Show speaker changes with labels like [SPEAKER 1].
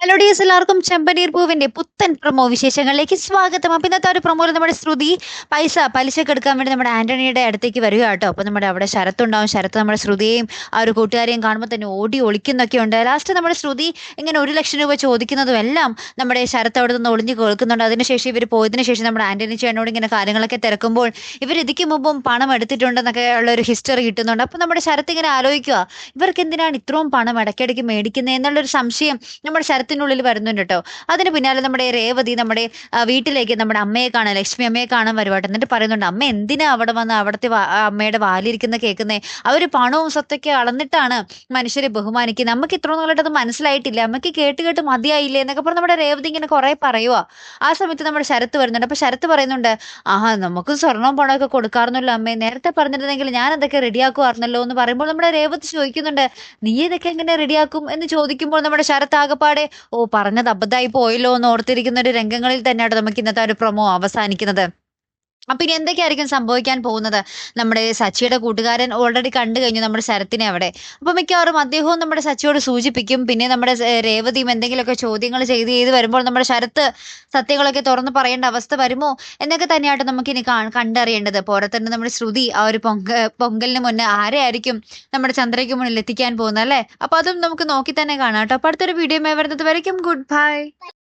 [SPEAKER 1] Hello dears, എല്ലാവർക്കും ചെമ്പനീർ പൂവിന്റെ പുത്തൻ പ്രൊമോ വിശേഷങ്ങളിലേക്ക് സ്വാഗതം. അപ്പൊ ഇന്നത്തെ ഒരു പ്രൊമോയിൽ നമ്മുടെ ശ്രുതി പലിശക്ക് എടുക്കാൻ വേണ്ടി നമ്മുടെ ആന്റണിയുടെ അടുത്തേക്ക് വരിക കേട്ടോ. അപ്പൊ നമ്മുടെ അവിടെ ശരത്ത് ഉണ്ടാവും. ശരത്ത് നമ്മുടെ ശ്രുതിയെയും ആ ഒരു കൂട്ടുകാരെയും കാണുമ്പോൾ തന്നെ ഓടി ഒളിക്കുന്നൊക്കെ ഉണ്ട്. ലാസ്റ്റ് നമ്മുടെ ശ്രുതി ഇങ്ങനെ 1 ലക്ഷം രൂപ ചോദിക്കുന്നതും എല്ലാം നമ്മുടെ ശരത്ത് അവിടെ നിന്ന് ഒളിഞ്ഞു കേൾക്കുന്നുണ്ട്. അതിനുശേഷം ഇവർ പോയതിനു ശേഷം നമ്മുടെ ആന്റണി ചേട്ടനോട് ഇങ്ങനെ കാര്യങ്ങളൊക്കെ തിരക്കുമ്പോൾ ഇവർ ഇതിക്ക് മുമ്പും പണം എടുത്തിട്ടുണ്ടെന്നൊക്കെ ഉള്ള ഒരു ഹിസ്റ്ററി കിട്ടുന്നുണ്ട്. അപ്പൊ നമ്മുടെ ശരത്ത് ഇങ്ങനെ ആലോചിക്കുക, ഇവർക്ക് എന്തിനാണ് ഇത്രയും പണം ഇടയ്ക്കിടയ്ക്ക് മേടിക്കുന്നത് എന്നുള്ളൊരു സംശയം നമ്മുടെ ശരത്തിനുള്ളിൽ വരുന്നുണ്ട് കേട്ടോ. അതിന് പിന്നാലെ നമ്മുടെ രേവതി നമ്മുടെ വീട്ടിലേക്ക് നമ്മുടെ അമ്മയെ കാണാൻ, ലക്ഷ്മി അമ്മയെ കാണാൻ വരുവാട്ടോ. എന്നിട്ട് പറയുന്നുണ്ട്, അമ്മ എന്തിനാ അവിടെ വന്ന് അവിടുത്തെ അമ്മയുടെ വാലിരിക്കുന്ന കേൾക്കുന്നേ? അവര് പണവും സ്വത്തൊക്കെ അളന്നിട്ടാണ് മനുഷ്യരെ ബഹുമാനിക്കുന്നത്. നമുക്ക് ഇത്ര നാളായിട്ട് അത് മനസ്സിലായിട്ടില്ല, അമ്മയ്ക്ക് കേട്ട് കേട്ട് മതിയായില്ലേ എന്നൊക്കെ പറഞ്ഞ് നമ്മുടെ രേവതി ഇങ്ങനെ കുറെ പറയുക. ആ സമയത്ത് നമ്മുടെ ശരത്ത് വരുന്നുണ്ട്. അപ്പൊ ശരത്ത് പറയുന്നുണ്ട്, ആഹാ നമുക്ക് സ്വർണവും പണമൊക്കെ കൊടുക്കാറുന്നല്ലോ അമ്മേ, നേരത്തെ പറഞ്ഞിരുന്നെങ്കിൽ ഞാൻ അതൊക്കെ റെഡിയാക്കുമായിരുന്നല്ലോ എന്ന് പറയുമ്പോൾ നമ്മുടെ രേവതി ചോദിക്കുന്നുണ്ട്, നീ ഇതൊക്കെ എങ്ങനെ റെഡിയാക്കും എന്ന് ചോദിക്കുമ്പോൾ നമ്മുടെ ശരത്ത് ആകപ്പാടെ പറഞ്ഞത് അബദ്ധമായി പോയല്ലോ എന്ന് ഓർത്തിരിക്കുന്ന ഒരു രംഗങ്ങളിൽ തന്നെയാണ് നമുക്ക് ഇന്നത്തെ ഒരു പ്രൊമോ അവസാനിക്കുന്നത്. അപ്പൊ ഇനി എന്തൊക്കെയായിരിക്കും സംഭവിക്കാൻ പോകുന്നത്? നമ്മുടെ സച്ചിയുടെ കൂട്ടുകാരൻ ഓൾറെഡി കണ്ടു കഴിഞ്ഞു നമ്മുടെ ശരത്തിനെ അവിടെ. അപ്പൊ മിക്കവാറും അദ്ദേഹവും നമ്മുടെ സച്ചിയോട് സൂചിപ്പിക്കും. പിന്നെ നമ്മുടെ രേവതിയും എന്തെങ്കിലുമൊക്കെ ചോദ്യങ്ങൾ ചെയ്ത് വരുമ്പോൾ നമ്മുടെ ശരത്ത് സത്യങ്ങളൊക്കെ തുറന്ന് പറയേണ്ട അവസ്ഥ വരുമോ എന്നൊക്കെ തന്നെയായിട്ട് നമുക്ക് ഇനി കണ്ടറിയേണ്ടത്. പോരെ തന്നെ നമ്മുടെ ശ്രുതി ആ ഒരു പൊങ്കലിന് മുന്നേ ആരെയായിരിക്കും നമ്മുടെ ചന്ദ്രയ്ക്ക് മുന്നിൽ എത്തിക്കാൻ പോകുന്നത്, അല്ലേ? അപ്പൊ അതും നമുക്ക് നോക്കി തന്നെ കാണാം കേട്ടോ. അപ്പൊ അടുത്തൊരു വീഡിയോ വരുന്നത് വരയ്ക്കും ഗുഡ് ബൈ.